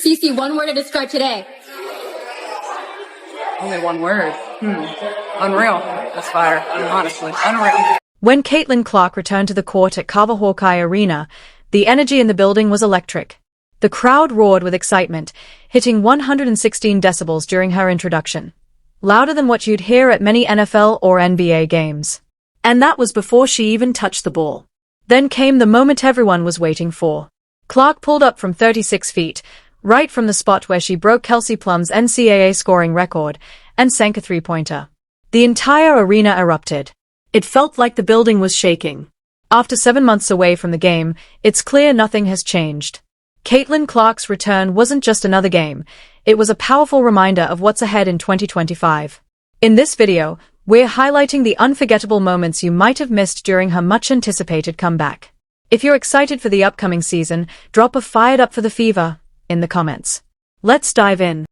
Cece, one word to describe today. Only one word. Unreal. That's fire. Honestly, unreal. When Caitlin Clark returned to the court at Carver Hawkeye Arena, the energy in the building was electric. The crowd roared with excitement, hitting 116 decibels during her introduction. Louder than what you'd hear at many NFL or NBA games. And that was before she even touched the ball. Then came the moment everyone was waiting for. Clark pulled up from 36 feet, right from the spot where she broke Kelsey Plum's NCAA scoring record, and sank a three-pointer. The entire arena erupted. It felt like the building was shaking. After 7 months away from the game, it's clear nothing has changed. Caitlin Clark's return wasn't just another game, it was a powerful reminder of what's ahead in 2025. In this video, we're highlighting the unforgettable moments you might have missed during her much-anticipated comeback. If you're excited for the upcoming season, drop a "fired up for the fever" in the comments. Let's dive in.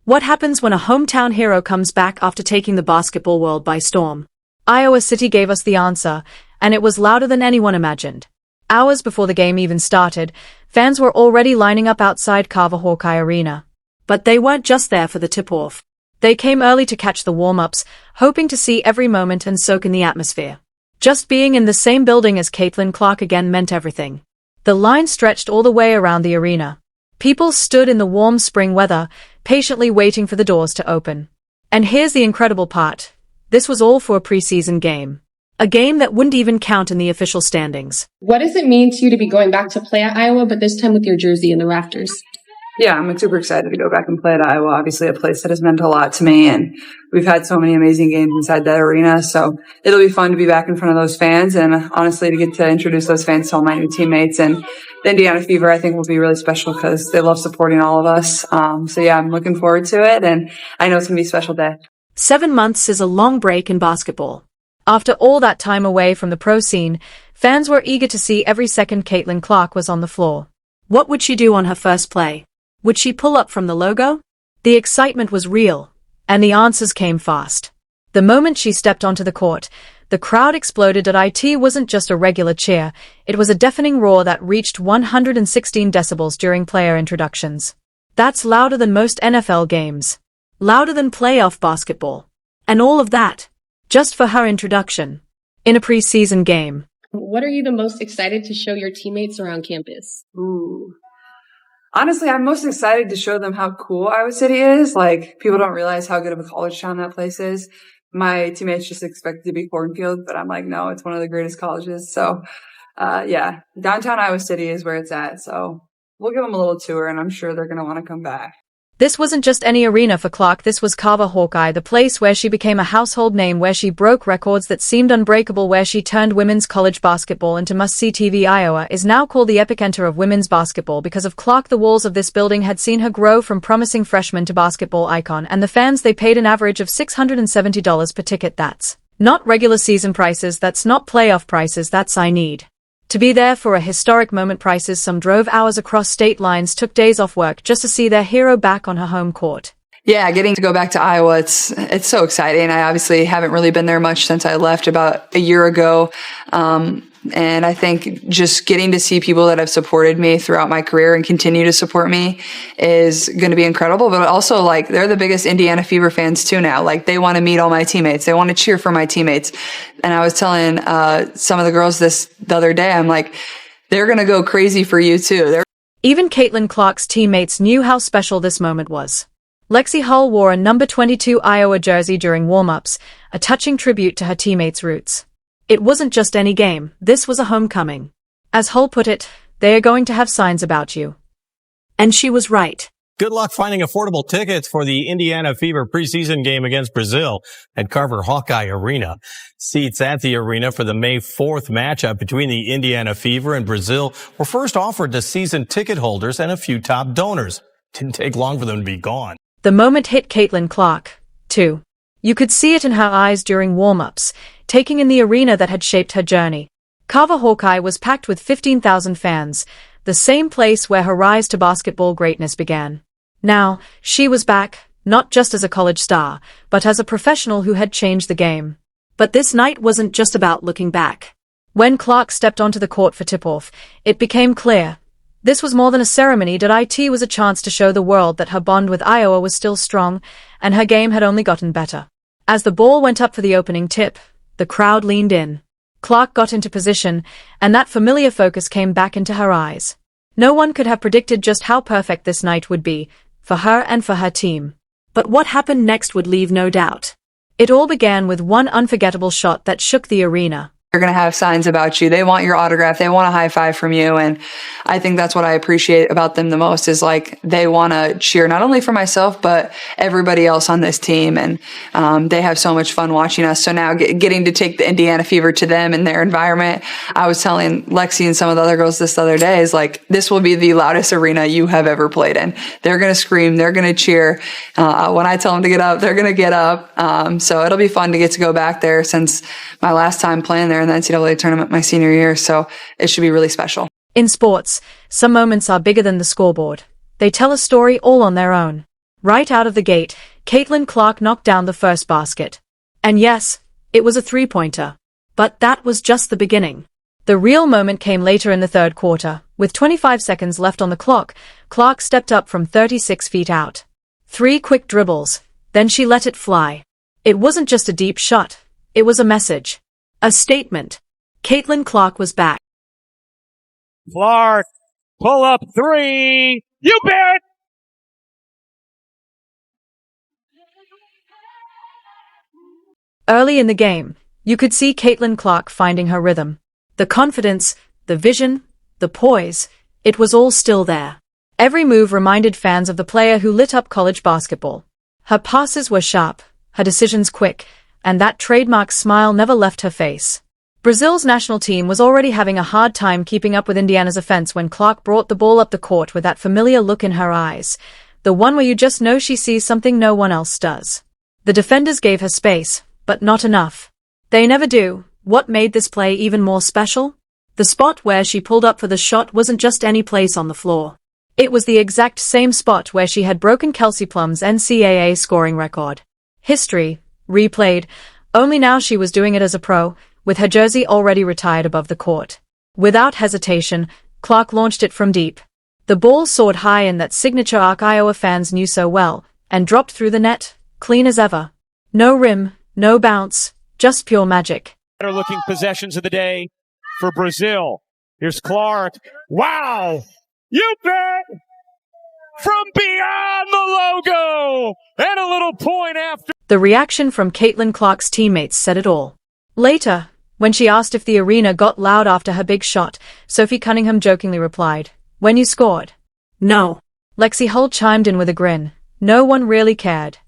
What happens when a hometown hero comes back after taking the basketball world by storm? Iowa City gave us the answer, and it was louder than anyone imagined. Hours before the game even started, fans were already lining up outside Carver Hawkeye Arena. But they weren't just there for the tip-off. They came early to catch the warm-ups, hoping to see every moment and soak in the atmosphere. Just being in the same building as Caitlin Clark again meant everything. The line stretched all the way around the arena. People stood in the warm spring weather, patiently waiting for the doors to open. And here's the incredible part. This was all for a preseason game. A game that wouldn't even count in the official standings. What does it mean to you to be going back to play at Iowa, but this time with your jersey in the rafters? Yeah, I'm super excited to go back and play at Iowa. Obviously, a place that has meant a lot to me, and we've had so many amazing games inside that arena. So it'll be fun to be back in front of those fans, and honestly, to get to introduce those fans to all my new teammates. And the Indiana Fever, I think, will be really special because they love supporting all of us. So yeah, I'm looking forward to it, and I know it's gonna be a special day. 7 months is a long break in basketball. After all that time away from the pro scene, fans were eager to see every second Caitlin Clark was on the floor. What would she do on her first play? Would she pull up from the logo? The excitement was real, and the answers came fast. The moment she stepped onto the court, the crowd exploded. It wasn't just a regular cheer, it was a deafening roar that reached 116 decibels during player introductions. That's louder than most NFL games. Louder than playoff basketball. And all of that, just for her introduction. In a preseason game. What are you the most excited to show your teammates around campus? Honestly, I'm most excited to show them how cool Iowa City is. Like, people don't realize how good of a college town that place is. My teammates just expect it to be cornfield, but I'm like, no, it's one of the greatest colleges. So, yeah, downtown Iowa City is where it's at. So we'll give them a little tour, and I'm sure they're going to want to come back. This wasn't just any arena for Clark, this was Carver Hawkeye, the place where she became a household name, where she broke records that seemed unbreakable, where she turned women's college basketball into must-see TV. Iowa is now called the epicenter of women's basketball because of Clark. The walls of this building had seen her grow from promising freshman to basketball icon, and the fans, they paid an average of $670 per ticket. That's not regular season prices, that's not playoff prices, that's I need to be there for a historic moment prices. Some drove hours across state lines, took days off work just to see their hero back on her home court. Yeah, getting to go back to Iowa, it's so exciting. I obviously haven't really been there much since I left about a year ago. And I think just getting to see people that have supported me throughout my career and continue to support me is going to be incredible. But also, like, they're the biggest Indiana Fever fans too now. Like, they want to meet all my teammates. They want to cheer for my teammates. And I was telling some of the girls the other day, I'm like, they're going to go crazy for you too. Even Caitlin Clark's teammates knew how special this moment was. Lexi Hull wore a number 22 Iowa jersey during warm-ups, a touching tribute to her teammates' roots. It wasn't just any game, this was a homecoming. As Hull put it, they are going to have signs about you. And she was right. Good luck finding affordable tickets for the Indiana Fever preseason game against Brazil at Carver Hawkeye Arena. Seats at the arena for the May 4th matchup between the Indiana Fever and Brazil were first offered to season ticket holders and a few top donors. Didn't take long for them to be gone. The moment hit Caitlin Clark, too. You could see it in her eyes during warm-ups, taking in the arena that had shaped her journey. Carver Hawkeye was packed with 15,000 fans, the same place where her rise to basketball greatness began. Now, she was back, not just as a college star, but as a professional who had changed the game. But this night wasn't just about looking back. When Clark stepped onto the court for tip-off, it became clear. This was more than a ceremony. It was a chance to show the world that her bond with Iowa was still strong, and her game had only gotten better. As the ball went up for the opening tip, the crowd leaned in. Clark got into position, and that familiar focus came back into her eyes. No one could have predicted just how perfect this night would be, for her and for her team. But what happened next would leave no doubt. It all began with one unforgettable shot that shook the arena. They're going to have signs about you. They want your autograph. They want a high five from you. And I think that's what I appreciate about them the most is like they want to cheer not only for myself, but everybody else on this team. And they have so much fun watching us. So now getting to take the Indiana Fever to them and their environment. I was telling Lexi and some of the other girls this other day is like, this will be the loudest arena you have ever played in. They're going to scream. They're going to cheer. When I tell them to get up, they're going to get up. So it'll be fun to get to go back there since my last time playing there in the NCAA tournament my senior year, so it should be really special. In sports, some moments are bigger than the scoreboard. They tell a story all on their own. Right out of the gate, Caitlin Clark knocked down the first basket. And yes, it was a three-pointer. But that was just the beginning. The real moment came later in the third quarter. With 25 seconds left on the clock, Clark stepped up from 36 feet out. 3 quick dribbles, then she let it fly. It wasn't just a deep shot. It was a message. A statement. Caitlin Clark was back. Clark, pull up 3. You bet! Early in the game, you could see Caitlin Clark finding her rhythm. The confidence, the vision, the poise, it was all still there. Every move reminded fans of the player who lit up college basketball. Her passes were sharp, her decisions quick, and that trademark smile never left her face. Brazil's national team was already having a hard time keeping up with Indiana's offense when Clark brought the ball up the court with that familiar look in her eyes, the one where you just know she sees something no one else does. The defenders gave her space, but not enough. They never do. What made this play even more special? The spot where she pulled up for the shot wasn't just any place on the floor. It was the exact same spot where she had broken Kelsey Plum's NCAA scoring record. History, replayed, only now she was doing it as a pro, with her jersey already retired above the court. Without hesitation, Clark launched it from deep. The ball soared high in that signature arc Iowa fans knew so well, and dropped through the net, clean as ever. No rim, no bounce, just pure magic. Better looking possessions of the day for Brazil. Here's Clark. Wow! You bet! From beyond the logo! And a little point after. The reaction from Caitlin Clark's teammates said it all. Later, when she asked if the arena got loud after her big shot, Sophie Cunningham jokingly replied, "When you scored?" "No." Lexi Hull chimed in with a grin. No one really cared.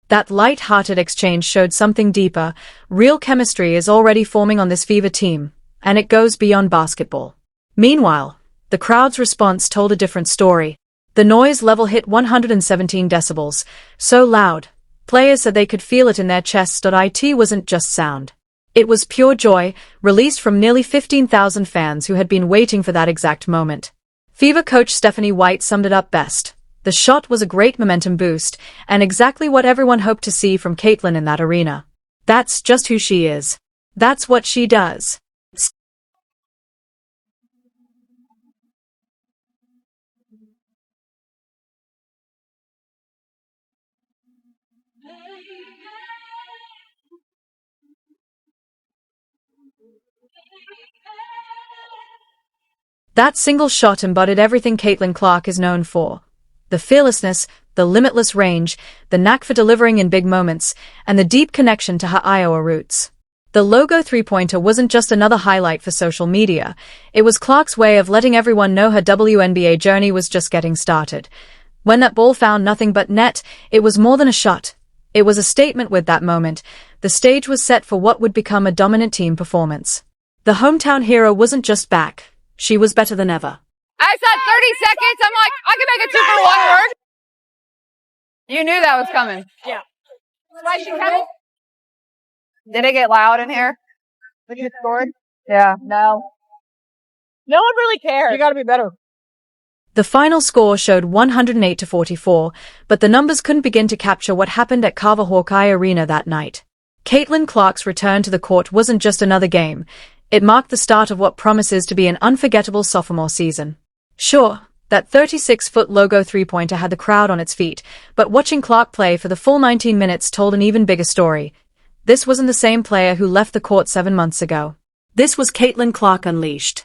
That light-hearted exchange showed something deeper. Real chemistry is already forming on this Fever team, and it goes beyond basketball. Meanwhile, the crowd's response told a different story. The noise level hit 117 decibels, so loud, players said they could feel it in their chests. It wasn't just sound. It was pure joy, released from nearly 15,000 fans who had been waiting for that exact moment. Fever coach Stephanie White summed it up best. The shot was a great momentum boost, and exactly what everyone hoped to see from Caitlin in that arena. That's just who she is. That's what she does. That single shot embodied everything Caitlin Clark is known for. The fearlessness, the limitless range, the knack for delivering in big moments, and the deep connection to her Iowa roots. The logo three-pointer wasn't just another highlight for social media. It was Clark's way of letting everyone know her WNBA journey was just getting started. When that ball found nothing but net, it was more than a shot. It was a statement with that moment. The stage was set for what would become a dominant team performance. The hometown hero wasn't just back. She was better than ever. I said 30 seconds. I'm like, I can make a 2-for-1 work. You knew that was coming. Yeah. Did it get loud in here? When you scored? Yeah, no. No one really cares. You gotta be better. The final score showed 108-44, but the numbers couldn't begin to capture what happened at Carver Hawkeye Arena that night. Caitlin Clark's return to the court wasn't just another game. It marked the start of what promises to be an unforgettable sophomore season. Sure, that 36-foot logo three-pointer had the crowd on its feet, but watching Clark play for the full 19 minutes told an even bigger story. This wasn't the same player who left the court 7 months ago. This was Caitlin Clark unleashed.